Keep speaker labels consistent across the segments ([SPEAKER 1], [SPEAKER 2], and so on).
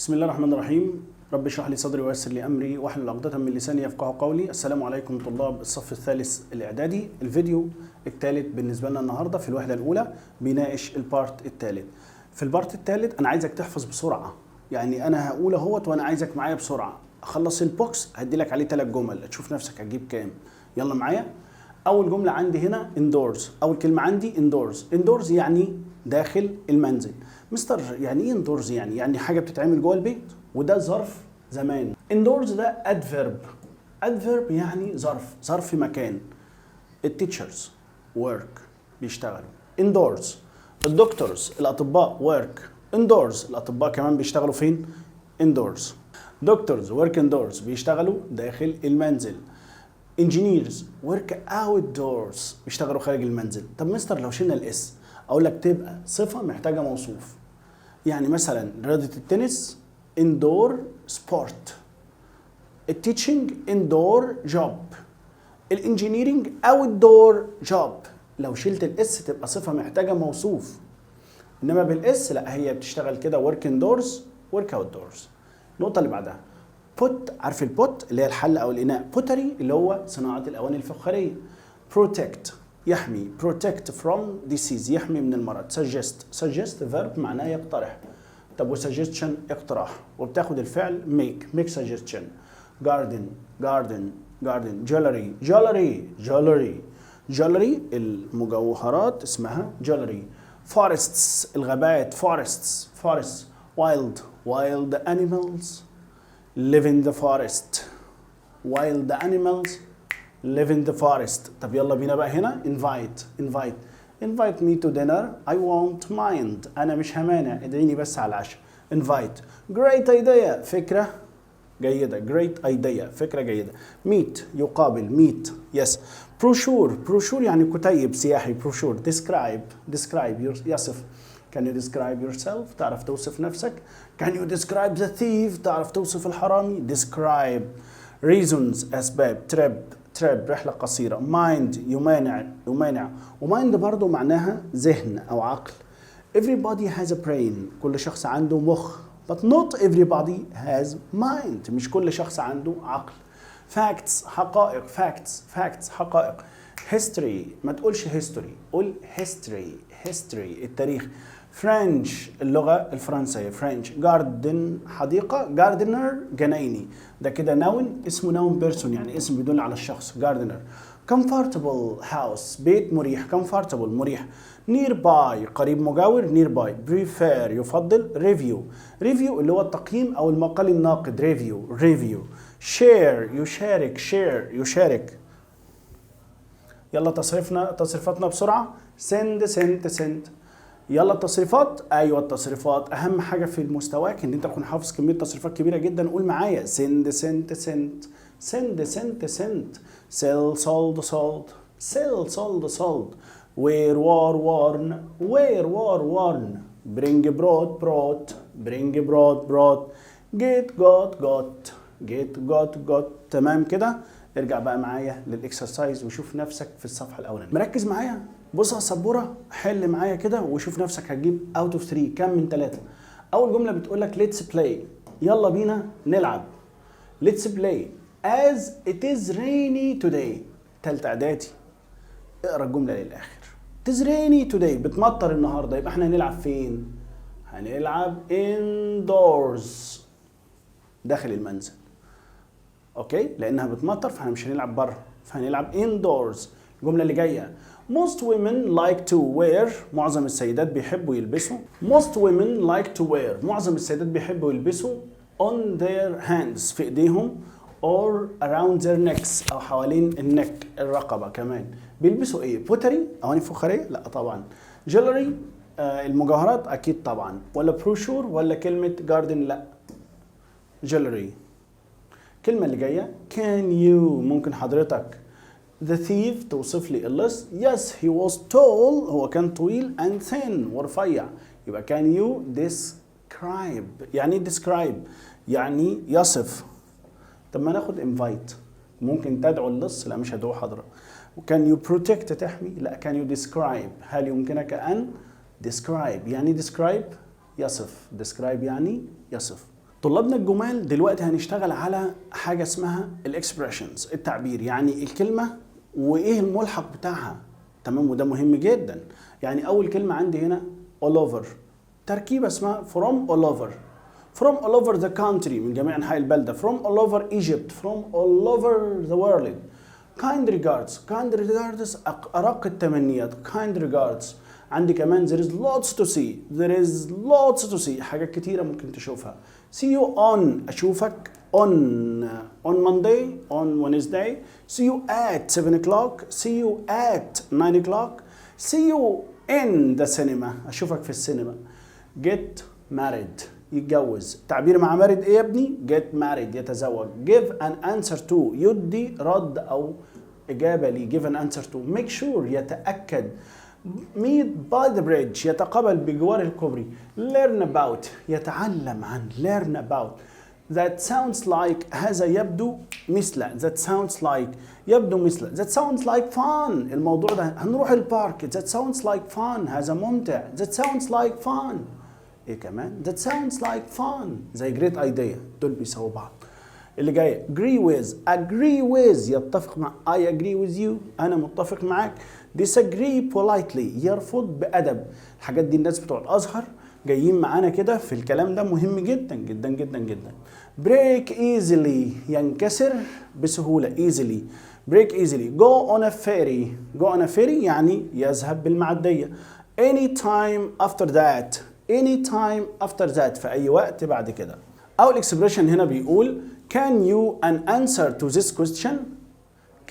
[SPEAKER 1] بسم الله الرحمن الرحيم. رب اشرح لي صدري ويسر لي امري واحلل عقدة من لساني يفقهوا قولي. السلام عليكم طلاب الصف الثالث الاعدادي. الفيديو الثالث بالنسبه لنا النهارده في الوحده الاولى بيناقش البارت الثالث. في البارت الثالث انا عايزك تحفظ بسرعه، يعني انا هقول اهوت وانا عايزك معايا بسرعه. اخلص البوكس هدي لك عليه 3 جمل تشوف نفسك هتجيب كام. يلا معايا. اول جمله عندي هنا indoors. اول كلمه عندي indoors يعني داخل المنزل. مستر يعني ايه indoors؟ يعني حاجه بتتعمل جوه البيت، وده ظرف زمان. indoors ده adverb يعني ظرف مكان. التيتشرز work بيشتغلوا indoors. الدكتورز الاطباء work indoors. الاطباء كمان بيشتغلوا فين؟ indoors. دكتورز work indoors بيشتغلوا داخل المنزل. engineers work outdoors بيشتغلوا خارج المنزل. طب مستر لو شلنا الاس اقول لك تبقى صفه محتاجه موصوف. يعني مثلا رياضه التنس indoor sport. التيتشنج indoor job. الانجينيرنج outdoor job. لو شلت الاس تبقى صفه محتاجه موصوف، انما بالاس لا، هي بتشتغل كده work indoors work outdoors. النقطه اللي بعدها put. عارف البوت اللي هي الحله او الاناء؟ pottery اللي هو صناعه الاواني الفخاريه. protect يحمي. protect from disease يحمي من المرض. suggest verb معناه يقترح. طب و suggestion اقتراح، وبتاخد الفعل make suggestion. garden jewelry المجوهرات اسمها jewelry. forests الغابات forests. wild animals live in the forest. wild animals live in the forest. طب يلا بينا بقى هنا invite me to dinner. I won't mind. أنا مش همانع، ادعيني بس على العشاء. invite. great idea فكرة جيدة. great idea فكرة جيدة. meet يقابل meet. yes. brochure يعني كتيب سياحي. brochure. describe يصف. Can you describe yourself؟ تعرف توصف نفسك. Can you describe the thief؟ تعرف توصف الحرامي. describe. reasons أسباب. trip رحلة قصيرة. mind يمانع. وmind برضو معناها ذهن أو عقل. everybody has a brain كل شخص عنده مخ. but not everybody has mind مش كل شخص عنده عقل. facts حقائق. حقائق. history ما تقولش history، قول history التاريخ. French اللغة الفرنسية French. garden حديقة. gardener جنايني. ده كده noun اسمه noun person يعني اسم بيدل على الشخص gardener. comfortable house بيت مريح. comfortable مريح. nearby قريب مجاور nearby. prefer يفضل. review اللي هو التقييم أو المقال الناقد review. share يشارك. يلا تصريفاتنا بسرعة. send. يلا التصريفات. ايوه التصريفات اهم حاجه في مستواك ان انت تكون حافظ كميه تصريفات كبيره جدا. قول معايا send. sell sold. wear worn. bring brought. get got. تمام كده. ارجع بقى معايا للاكسرسايز وشوف نفسك في الصفحه الاولانيه. مركز معايا، بص على السبوره، حل معايا كده وشوف نفسك هتجيب اوت اوف 3 كام من 3. اول جمله بتقول لك ليتس بلاي يلا بينا نلعب. ليتس بلاي as it is rainy today. تالتة اعدادي. اقرا الجمله للاخر. it is rainy today بتمطر النهارده، يبقى احنا هنلعب فين؟ هنلعب indoors داخل المنزل. اوكي، لانها بتمطر فاحنا مش هنلعب بره، فهنلعب indoors. الجمله اللي جايه most women like to wear. معظم السيدات بيحبوا يلبسوا. معظم السيدات بيحبوا يلبسوا on their hands في ايديهم or around their necks او حوالين النك الرقبه. كمان بيلبسوا ايه؟ pottery اواني فخاريه؟ لا طبعا. jewelry المجوهرات اكيد طبعا. ولا brochure ولا كلمه garden؟ لا jewelry. الكلمة اللي جاية can you ممكن حضرتك the thief توصف لي اللص. yes he was tall هو كان طويل and thin ورفيع. يبقى can you describe. يعني describe يعني يصف. طب ما ناخد invite. ممكن تدعو اللص؟ لا مش هدعو حضرتك. can you protect تحمي؟ لا can you describe. هل يمكنك أن describe يعني describe يصف. describe يعني يصف. طلابنا الجمال دلوقتي هنشتغل على حاجة اسمها الاكسبريشنز، التعبير، يعني الكلمة وايه الملحق بتاعها. تمام، وده مهم جدا. يعني اول كلمة عندي هنا all over، تركيبة اسمها from all over. from all over the country، من جميع انحاء البلدة. from all over Egypt، from all over the world. kind regards، kind regards أرق التمنيات. kind regards. عندي كمان there is lots to see، there is lots to see، حاجات كتيرة ممكن تشوفها. see you on، أشوفك on Monday، on Wednesday. see you at 7 o'clock، see you at 9 o'clock. see you in the cinema، أشوفك في السينما. get married، يتجوز. تعبير مع married ايه يا ابني؟ get married، يتزوج. give an answer to، يدي رد او اجابه لي. give an answer to. make sure، يتاكد. meet by the bridge، يتقابل بجوار الكوبري. learn about، يتعلم عن. learn about. that sounds like، هذا يبدو مثل. that sounds like، يبدو مثل. that sounds like fun، الموضوع ده هنروح البارك. that sounds like fun، هذا ممتع. that sounds like fun. ايه كمان؟ that sounds like fun، زي great idea، دول بيساووا بعض. اللي جاي agree with، agree with يتفق مع. I agree with you، أنا متفق معاك. disagree politely، يرفض بأدب. الحاجات دي الناس بتوع الأزهر جايين معانا كده في الكلام ده، مهم جدا جدا جدا جدا. break easily، ينكسر بسهولة. easily، break easily. go on a ferry، go on a ferry يعني يذهب بالمعدية. anytime after that، anytime after that، في أي وقت بعد كده. أو الإكسبريشن هنا بيقول can you an answer to this question،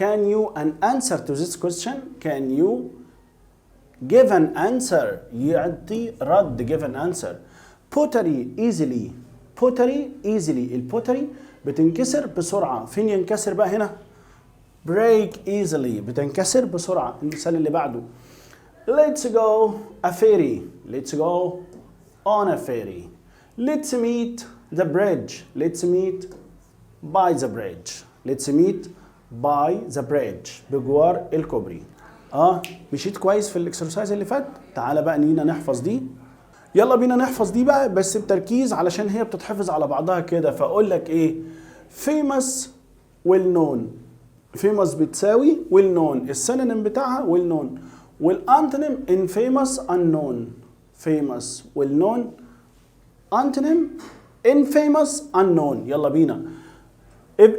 [SPEAKER 1] can you an answer to this question، can you give an answer، يعطي رد. give an answer. pottery easily، pottery easily، البوتري بتنكسر بسرعة. فين ينكسر بقى هنا؟ break easily، بتنكسر بسرعة. المثال اللي بعده let's go a ferry، let's go on a ferry. let's meet the bridge، let's meet by the bridge، let's meet by the bridge، بجوار الكوبري. مشيت كويس في الاكسرسايز اللي فات. تعالى بقى نينا نحفظ دي. يلا بينا نحفظ دي بقى، بس بتركيز علشان هي بتتحفظ على بعضها كده. فاقول لك ايه؟ famous well known، famous بتساوي well known، السينونيم بتاعها well known، والانتونيم infamous unknown. famous well known، antonym infamous unknown. يلا بينا.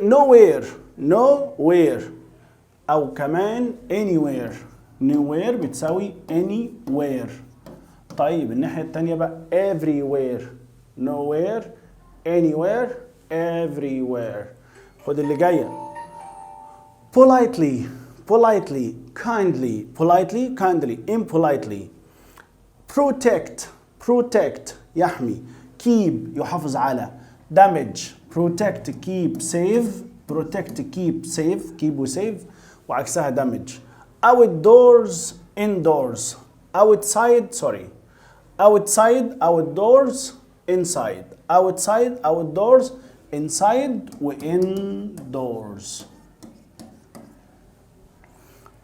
[SPEAKER 1] nowhere، nowhere، او كمان anywhere. nowhere بتساوي anywhere. طيب الناحية التانية بقى everywhere، nowhere anywhere everywhere. خد اللي جاية politely، politely kindly، politely kindly impolitely. protect، protect يحمي. keep يحافظ على. damage protect keep save، protect keep save، keep و save وعكسها damage. outdoors indoors، outside sorry outside outdoors inside، outside outdoors inside و indoors.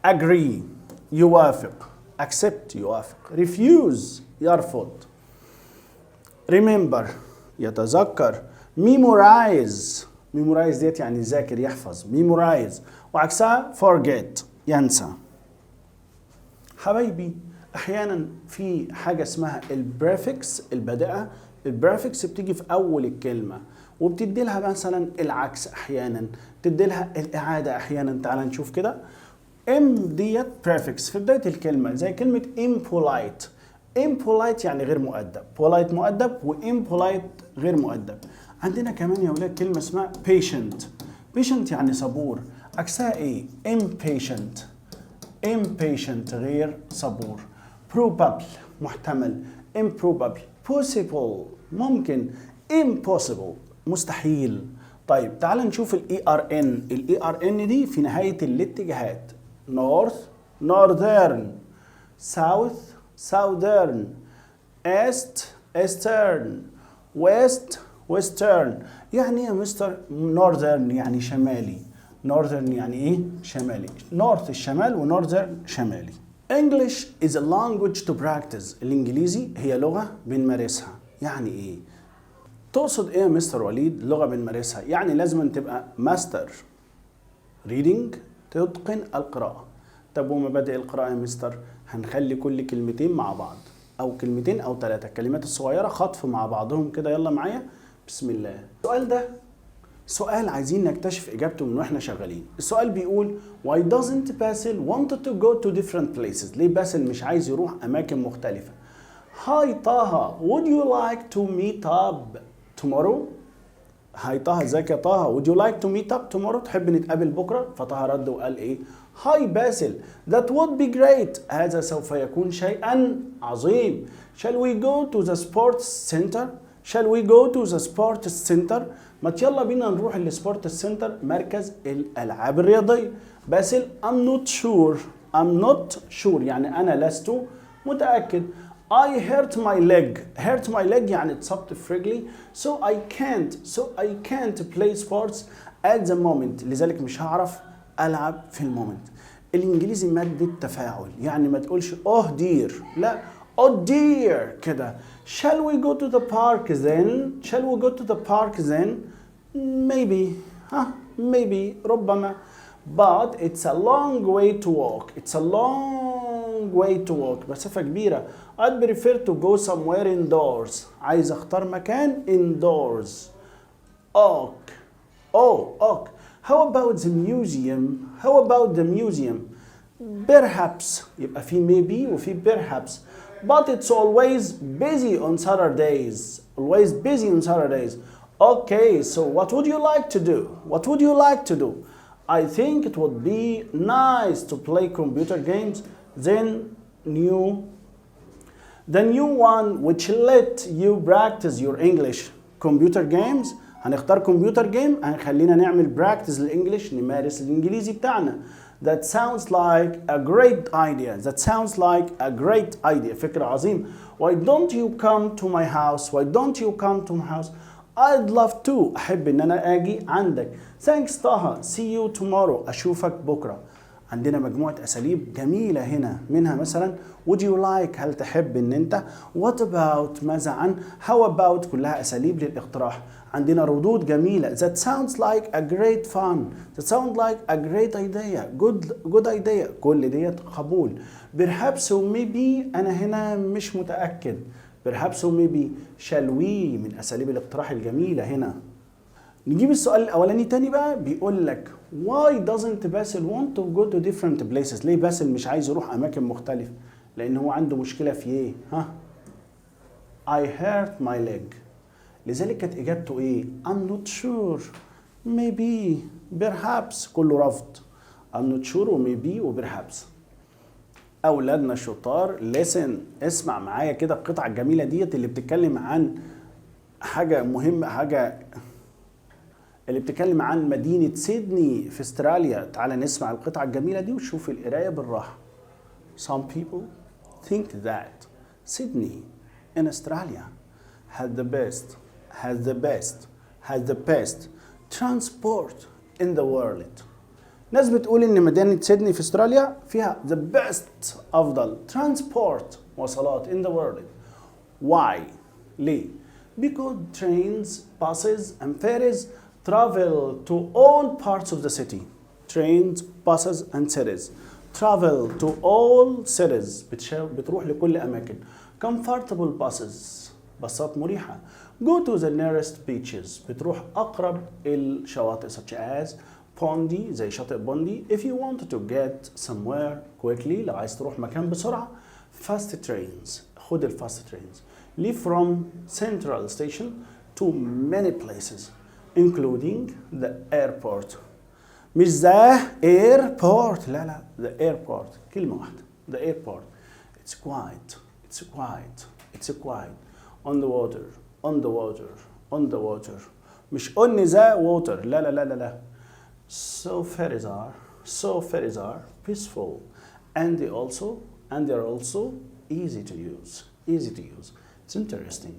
[SPEAKER 1] agree يوافق، accept يوافق، refuse يرفض، remember يتذكر، memorize، memorize ديت يعني ذاكر يحفظ، memorize وعكسها forget ينسى. حبايبي احيانا في حاجه اسمها البريفكس، البادئه. البريفكس بتيجي في اول الكلمه وبتدي لها مثلا العكس، احيانا تدي لها الاعاده احيانا. تعال نشوف كده. ام ديت بريفكس في بدايه الكلمه، زي كلمه impolite. impolite يعني غير مؤدب، polite مؤدب وimpolite غير مؤدب. عندنا كمان يا ولاد كلمه اسمها patient. patient يعني صبور، عكسها ايه؟ impatient. impatient غير صبور. probable محتمل، improbable possible ممكن، impossible مستحيل. طيب تعال نشوف الاي ار ان. الاي ار ان دي في نهايه الاتجاهات. north northern، south southern، east eastern، west western. يعني ايه يا مستر northern؟ يعني شمالي. northern يعني ايه؟ شمالي. north الشمال ونورذرن شمالي. English is a language to practice. الانجليزي هي لغة بنمارسها. يعني ايه؟ تقصد ايه يا مستر وليد؟ لغة بنمارسها، يعني لازم أن تبقى ماستر reading، تتقن القراءة. طب ومبادئ القراءة يا مستر؟ هنخلي كل كلمتين مع بعض أو كلمتين أو 3 الكلمات الصغيرة خطف مع بعضهم كده. يلا معايا بسم الله. السؤال ده سؤال عايزين نكتشف إجابته من وإحنا شغالين. السؤال بيقول Why doesn't Basil wanted to go to different places؟ ليه باسل مش عايز يروح أماكن مختلفة؟ هاي طه would you like to meet up tomorrow؟ هاي طه ازيك يا طه would you like to meet up tomorrow؟ تحب نتقابل بكرة؟ فطه رد وقال ايه؟ هاي باسل that would be great، هذا سوف يكون شيئا عظيم. shall we go to the sports center؟ shall we go to the sports center؟ ما يلا بينا نروح السبورتس سنتر، مركز الألعاب الرياضية. باسل I'm not sure، I'm not sure يعني أنا لست متأكد. I hurt my leg، hurt my leg يعني اتصبت في رجلي. so I can't play sports at the moment، لذلك مش هعرف ألعب في المومنت. الإنجليزي مادة تفاعل، يعني ما تقولش oh dear، لا oh dear كده. shall we go to the park then؟ shall we go to the park then؟ maybe، maybe ربما. but it's a long way to walk، it's a long way to walk مسافة كبيرة. I'd prefer to go somewhere indoors، عايز اختار مكان indoors. ok. how about the museum؟ how about the museum؟ perhaps، يبقى في maybe وفي perhaps. but it's always busy on Saturdays، always busy on Saturdays. Okay, so what would you like to do? What would you like to do? I think it would be nice to play computer games, the new one which let you practice your English. computer games، هنختار computer game، هنخلينا نعمل practice الانجليش، نمارس الانجليزي بتاعنا. That sounds like a great idea. That sounds like a great idea. فكرة عظيمة. Why don't you come to my house? Why don't you come to my house? I'd love to، أحب إن أنا أجي عندك. Thanks طه، see you tomorrow، أشوفك بكرة. عندنا مجموعة أساليب جميلة هنا، منها مثلا would you like، هل تحب إن أنت. what about، ماذا عن. how about، كلها أساليب للاقتراح. عندنا ردود جميلة. that sounds like a great fun، that sounds like a great idea، good idea، كل ديت قبول. perhaps و maybe، أنا هنا مش متأكد. perhaps و maybe. shall we من أساليب الاقتراح الجميلة هنا. نجيب السؤال الأولاني تاني بقى، بيقول لك why doesn't Basil want to go to different places؟ ليه باسل مش عايز يروح أماكن مختلفة؟ لأن هو عنده مشكلة في إيه؟ I hurt my leg. لذلك كانت إجابته إيه؟ I'm not sure، maybe، perhaps، كله رفض. I'm not sure و maybe و perhaps. أولادنا الشطار listen، اسمع معايا كده القطعة الجميلة ديت اللي بتتكلم عن حاجة مهمة، حاجة اللي بتتكلم عن مدينة سيدني في استراليا. تعال نسمع القطعة الجميلة دي وشوف القراية بالراحة. Some people think that Sydney in Australia has the best transport in the world. ناس بتقول إن مدينة سيدني في استراليا فيها the best، أفضل transport، مواصلات in the world. Why؟ ليه؟ Because trains, buses and ferries travel to all parts of the city. Trains, buses and cities travel to all cities، بتروح لكل أماكن. Comfortable buses، باصات مريحة. Go to the nearest beaches، بتروح أقرب الشواطئ such as Bondi، زي شاطئ بوندي. If you want to get somewhere quickly، لو عايز تروح مكان بسرعة. Fast trains، خد الفاست trains. Leave from Central Station to many places including the airport. مش the airport، لا the airport كلمة واحدة. the airport. It's quiet on the water. مش on the water، لا. So ferries are peaceful and they're also easy to use. It's interesting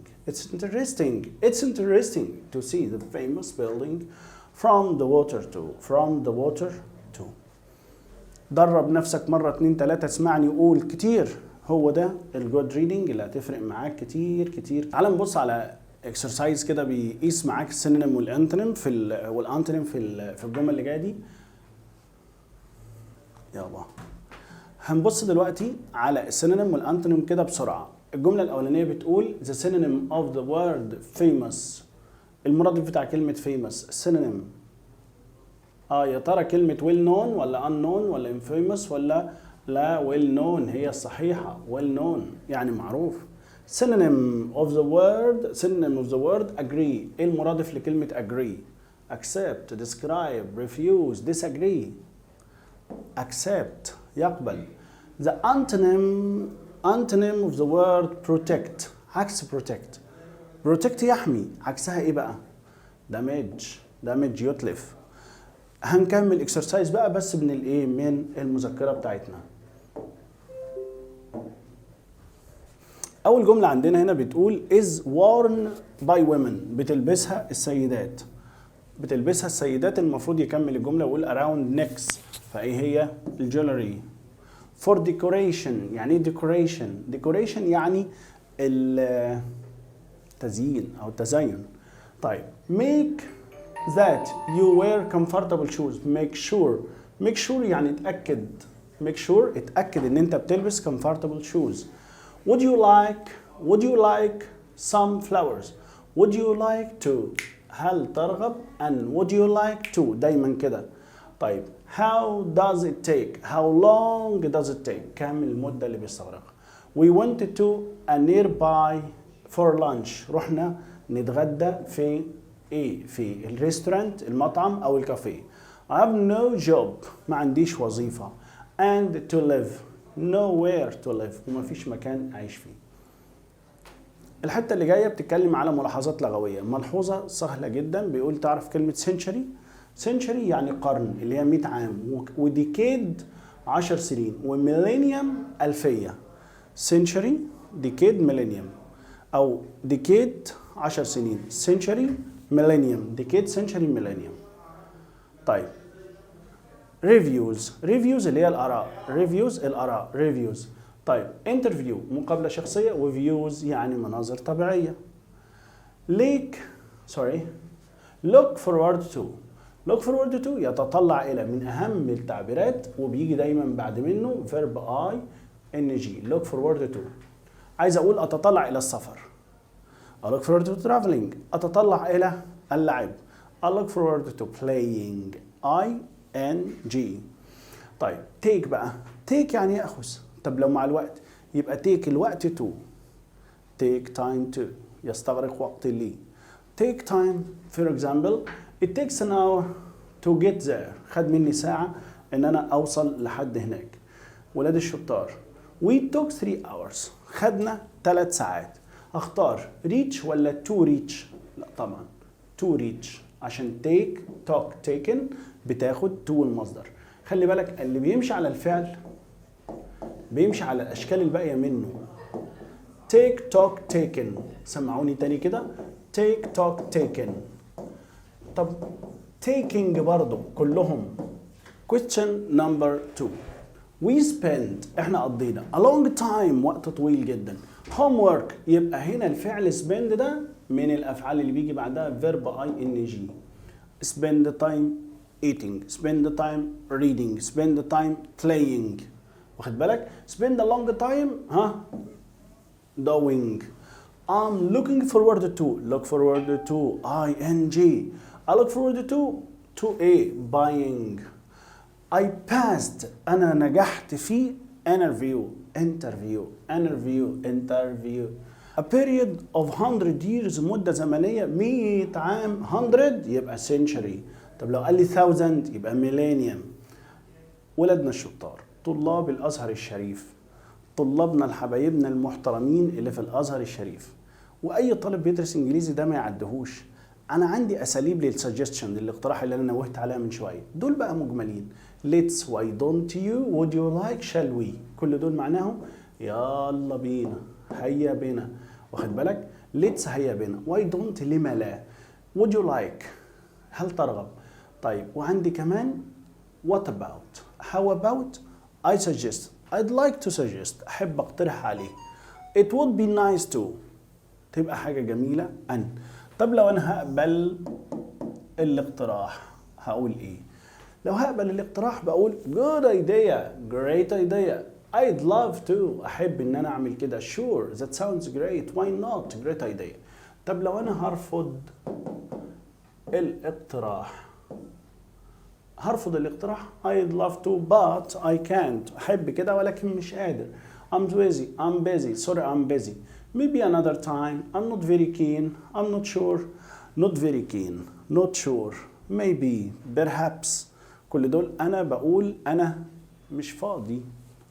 [SPEAKER 1] to see the famous building from the water to. درب نفسك مرة 2 3 اسمعني وقول كتير. هو ده الجود ريدنج اللي هتفرق معاك كتير. تعال نبص على اكسرسايز كده بيقيس معاك السينونيم والانتونيم في الجمله اللي جايه دي. يلا هنبص دلوقتي على السينونيم والانتونيم كده بسرعه. الجمله الاولانيه بتقول the synonym of the word famous. المرادف بتاع كلمه famous السينونيم. يا ترى كلمه well known ولا unknown ولا infamous ولا لا well known هي الصحيحه. well known يعني معروف. synonym of the word agree. ايه المرادف لكلمة agree؟ accept, describe, refuse, disagree. accept يقبل. the antonym of the word protect. عكس protect يحمي. عكسها ايه بقى؟ damage يتلف. هنكمل اكسرسايز بقى بس من الايه؟ من المذكرة بتاعتنا. أول جملة عندنا هنا بتقول is worn by women. بتلبسها السيدات. المفروض يكمل الجملة ويقول around necks. فإيه هي؟ الجولري. for decoration. يعني إيه decoration؟ decoration يعني التزيين أو التزين. طيب make that you wear comfortable shoes. make sure يعني اتأكد. اتأكد إن أنت بتلبس comfortable shoes. Would you like some flowers? Would you like to? هل ترغب؟ and would you like to دايما كده. طيب how does it take? how long does it take? كم المدة اللي بيستغرقها. we went to a nearby for lunch. رحنا نتغدى في ايه؟ في الريستورانت المطعم او الكافيه. I have no job. ما عنديش وظيفة. and to live. nowhere to live. وما فيش مكان أعيش فيه. الحتة اللي جاية بتتكلم على ملاحظات لغوية. ملحوظة سهلة جدا. بيقول تعرف كلمة century يعني قرن اللي هي 100 عام. وديكيد 10 سنين. وميلينيوم ألفية. century decade millennium أو decade 10 سنين. century millennium decade century millennium. طيب reviews اللي هي الآراء. reviews. طيب interview مقابلة شخصية. وviews يعني مناظر طبيعية. look forward to يتطلع إلى. من أهم التعبيرات وبيجي دايما بعد منه verb ing. look forward to. عايز أقول أتطلع إلى السفر. I look forward to traveling. أتطلع إلى اللعب. I look forward to playing. ing. طيب take بقى. take يعني يأخذ. طب لو مع الوقت يبقى take الوقت to. take time to يستغرق وقت لي. take time for example it takes an hour to get there. خد مني ساعة ان انا اوصل لحد هناك. ولاد الشطار we took 3 hours. خدنا 3 ساعات. اختار reach ولا to reach؟ لا طبعا to reach عشان talk taken بتاخد to المصدر. خلي بالك اللي بيمشي على الفعل بيمشي على الاشكال الباقيه منه. take talk taken. سمعوني تاني كده. take talk taken. طب taking برضو كلهم. question number 2 we spent احنا قضينا a long time وقت طويل جدا. homework يبقى هنا الفعل spend ده من الافعال اللي بيجي بعدها verb ing. spend time eating, spend time reading, spend time playing. واخد بالك؟ spend a long time doing. I'm looking forward to ing. I look forward to a buying. I passed أنا نجحت في interview. A period of 100 years مدة زمنية 100 عام. 100 يبقى century. طب لو قال لي 1000 يبقى millennium. ولادنا الشطار طلاب الأزهر الشريف. طلابنا الحبايبنا المحترمين اللي في الأزهر الشريف. وأي طالب بيدرس إنجليزي ده ما يعدهوش. أنا عندي أساليب للسجستشن للاقتراح اللي أنا نوهت عليها من شوية. دول بقى مجملين. let's, why don't you, would you like, shall we. كل دول معناهم يلا بينا، هيا بينا. واخد بالك؟ let's هيا بينا. why don't لما لا. would you like هل ترغب. طيب وعندي كمان what about. how about I suggest. I'd like to suggest. أحب أقترح عليه. it would be nice to. تبقى حاجة جميلة أن. طب لو أنا هقبل الاقتراح هقول إيه؟ لو هقبل الاقتراح بقول good idea, great idea, I'd love to. أحب إن أنا أعمل كده. sure, that sounds great, why not, great idea. طب لو أنا هرفض الاقتراح I'd love to but I can't. أحب كده ولكن مش قادر. I'm busy, sorry I'm busy. Maybe another time, I'm not very keen, I'm not sure, not very keen, not sure, maybe, perhaps. كل دول أنا بقول أنا مش فاضي.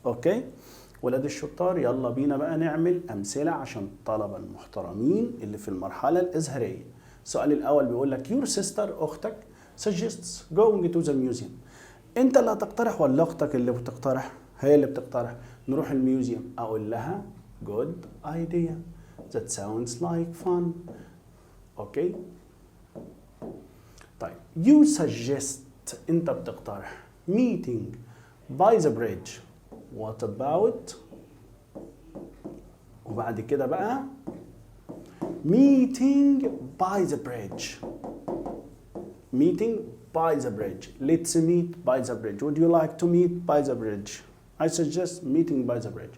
[SPEAKER 1] أوكي؟ ولاد الشطار يلا بينا بقى نعمل أمثلة عشان الطلبة المحترمين اللي في المرحلة الإزهارية. السؤال الأول بيقول لك your sister أختك suggests going to the museum. أنت اللي هتقترح ولا أختك اللي بتقترح؟ هي اللي بتقترح نروح الميوزيوم. أقول لها good idea, that sounds like fun. أوكي؟ طيب you suggest أنت بتقترح meeting by the bridge. What about وبعد كده بقى meeting by the bridge. Meeting by the bridge. Let's meet by the bridge. Would you like to meet by the bridge? I suggest meeting by the bridge.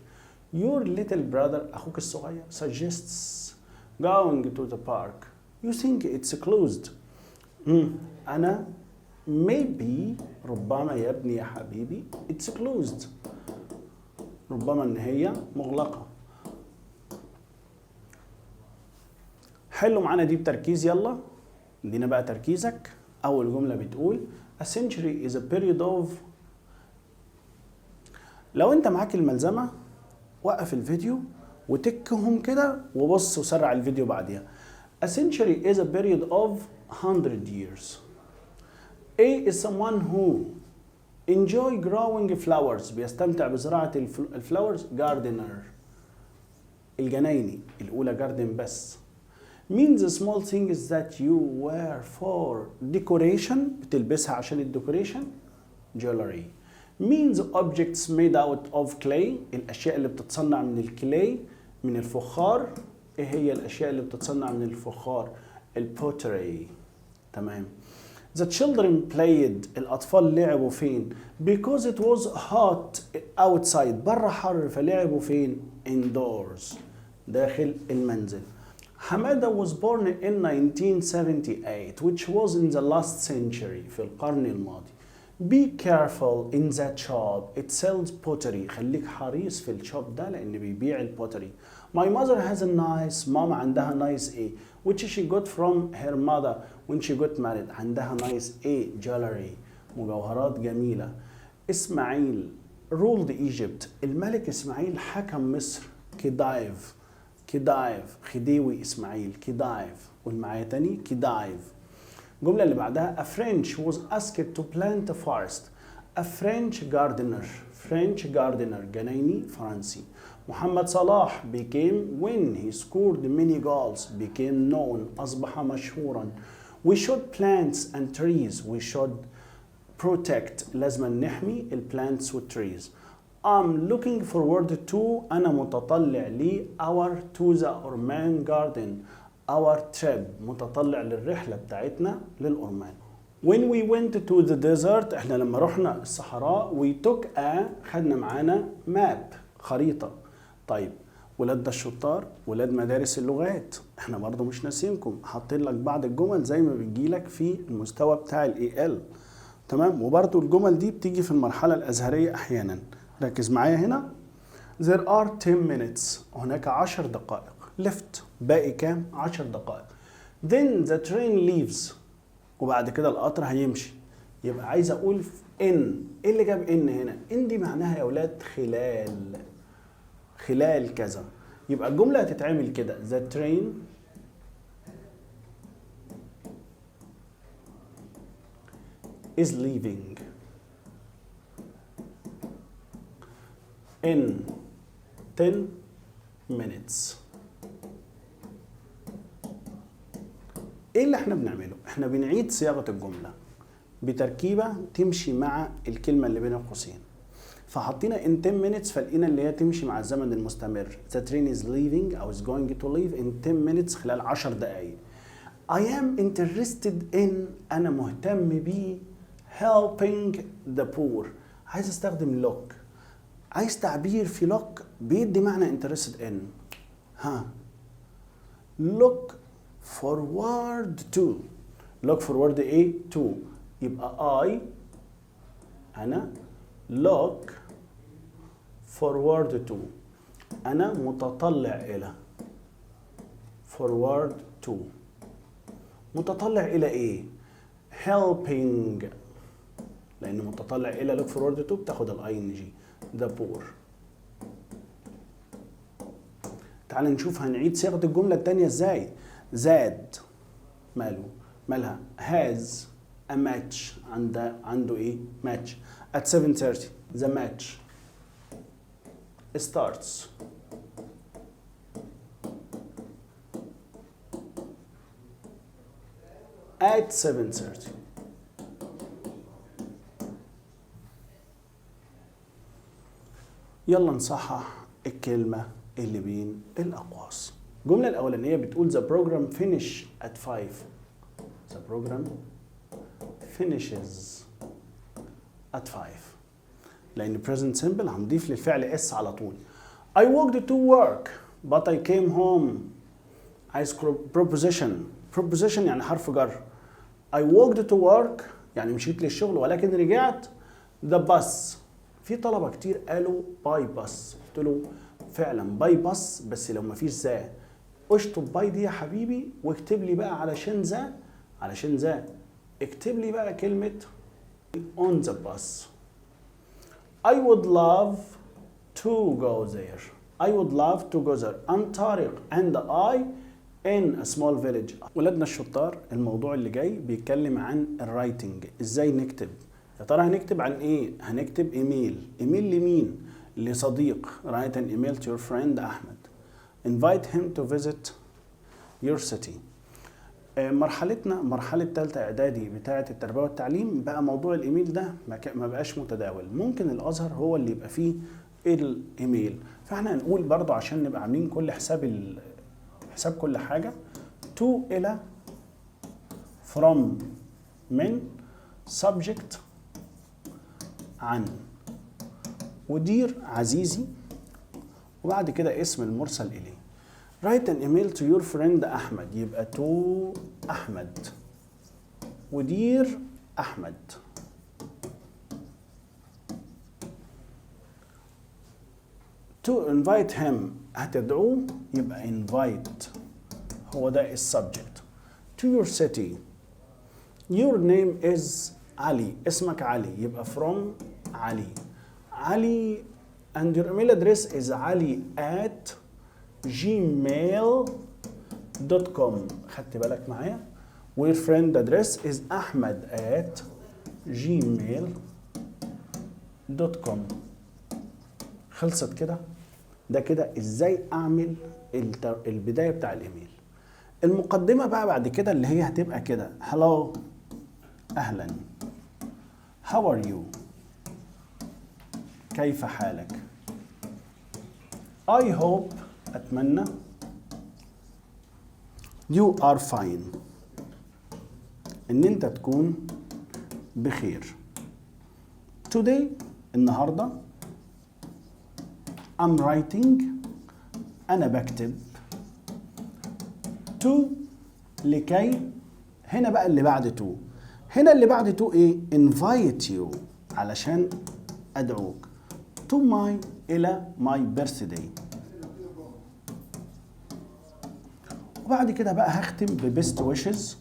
[SPEAKER 1] Your little brother أخوك الصغير suggests going to the park. You think it's closed. أنا maybe ربما يا ابني يا حبيبي it's closed. ربما إن هي مغلقة. حلوا معانا دي بتركيز يلا. ادينا بقى تركيزك. أول جملة بتقول a century is a period of. لو أنت معاك الملزمة وقف الفيديو وتكهم كده وبص وسرع الفيديو بعديها. A century is a period of 100 years. A is someone who enjoy growing flowers. بيستمتع بزراعة الفلاورز. Gardener الجنايني. الأولى garden بس. Means the small things that you wear for decoration. بتلبسها عشان الديكوريشن. Jewelry. Means objects made out of clay. الأشياء اللي بتتصنع من الكلاي من الفخار. إيه هي الأشياء اللي بتتصنع من الفخار؟ البوتري. تمام. The children played. الأطفال لعبوا فين؟ Because it was hot outside. برا حر فلعبوا فين؟ Indoors. داخل المنزل. Hamada was born in 1978 which was in the last century. في القرن الماضي. Be careful in that shop. It sells pottery. خليك حريص في الشوب ده لأن بيبيع البوتري. My mother has a nice. ماما عندها nice A which she got from her mother when she got married. عندها nice A jewelry. مجوهرات جميلة. إسماعيل ruled Egypt. الملك إسماعيل حكم مصر. كدايف. خديوي إسماعيل. كدايف. قول معايا تاني. كدايف. الجملة اللي بعدها a French was asked to plant a forest. A French gardener جنايني فرنسي. محمد صلاح became when he scored many goals. became known أصبح مشهورا. We should plants and trees. We should protect. لازم نحمي plants والtrees. I'm looking forward to. أنا متطلع لي to the Orman garden. Our trip. متطلع للرحلة بتاعتنا للأورمان. When we went to the desert. احنا لما رحنا الصحراء we took خدنا معانا map. خريطة. طيب ولاد الشطار ولاد مدارس اللغات احنا برضو مش ناسينكم. حاطين لك بعض الجمل زي ما بتجيلك في المستوى بتاع ال AL. تمام. وبرضو الجمل دي بتيجي في المرحلة الأزهرية أحيانا. ركز معايا هنا. There are 10 minutes. هناك 10 دقائق. left. باقي كام؟ 10 دقائق. Then the train leaves. وبعد كده القطر هيمشي. يبقى عايز اقول in. ايه اللي جاب in هنا؟ in دي معناها يا اولاد خلال كذا. يبقى الجملة هتتعمل كده. The train is leaving in 10 minutes. ايه اللي احنا بنعمله؟ احنا بنعيد صياغة الجملة بتركيبة تمشي مع الكلمة اللي بين القوسين. فحطينا in 10 minutes فلقينا اللي هي تمشي مع الزمن المستمر. The train is leaving أو is going to leave in 10 minutes خلال 10 دقايق. I am interested in أنا مهتم بيه helping the poor. عايز استخدم look. عايز تعبير في look بيدي معنى interested in. ها look forward to. look forward ايه to يبقى أنا look forward to أنا متطلع إلى forward to متطلع إلى إيه؟ helping لأن متطلع إلى look forward to بتاخد ing the poor. تعال نشوف هنعيد صيغة الجملة التانية إزاي. زاد مالها has a match عنده إيه؟ match at 7:30 the match starts at 7:30. يلا نصحح الكلمة اللي بين الأقواس. الجملة الأولانية بتقول the program finish at 5. The program finishes at 5. لأن present simple هنضيف للفعل s على طول. I walked to work but I came home. عايز preposition يعني حرف جر. I walked to work يعني مشيت للشغل ولكن رجعت the bus. في طلبة كتير قالوا by bus. قلت له فعلا by bus بس لو مفيش ذا اشطب باي دي يا حبيبي واكتب لي بقى علشان ذا اكتب لي بقى كلمة on the bus. I would love to go there. I would love to go there. I'm طارق and I in a small village. ولادنا الشطار الموضوع اللي جاي بيتكلم عن الرايتنج. ازاي نكتب؟ يا ترى هنكتب عن ايه؟ هنكتب ايميل لمين؟ لصديق. write an email to your friend أحمد. invite him to visit your city. مرحلتنا مرحلة تالتة إعدادي بتاعة التربية والتعليم بقى موضوع الإيميل ده ما بقاش متداول. ممكن الأزهر هو اللي يبقى فيه الإيميل. فإحنا هنقول برضو عشان نبقى عاملين كل حساب كل حاجة to إلى from من subject عن ودير عزيزي وبعد كده اسم المرسل إليه. write an email to your friend أحمد يبقى to أحمد ودير أحمد. to invite him هتدعوه يبقى invite هو ده السبجكت. to your city your name is علي اسمك علي يبقى from علي and your email address is ali@gmail.com. خدت بالك معايا؟ your friend address is ahmed@gmail.com. خلصت كده؟ ده كده ازاي اعمل البداية بتاع الايميل. المقدمة بقى بعد كده اللي هي هتبقى كده hello اهلا how are you كيف حالك I hope أتمنى you are fine إن أنت تكون بخير. today النهاردة I'm writing أنا بكتب to لكي هنا بقى اللي بعد to هنا اللي بعد to إيه invite you علشان أدعوك to my إلى my birthday. وبعد كده بقى هختم ببست ويشز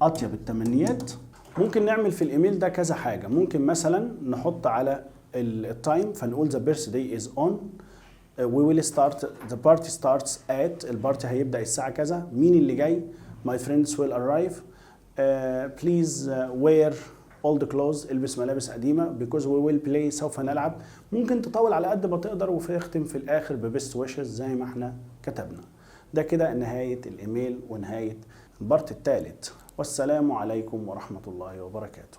[SPEAKER 1] أطيب التمنيات. ممكن نعمل في الإيميل ده كذا حاجة. ممكن مثلا نحط على التايم فنقول the birthday is on we will start the party starts at البارتي هيبدأ الساعة كذا. مين اللي جاي my friends will arrive please wear old clothes البس ملابس قديمة because we will play سوف نلعب. ممكن تطول على قد ما تقدر وتختم في الآخر ببست ويشز زي ما احنا كتبنا. ده كده نهاية الإيميل ونهاية البارت الثالث. والسلام عليكم ورحمة الله وبركاته.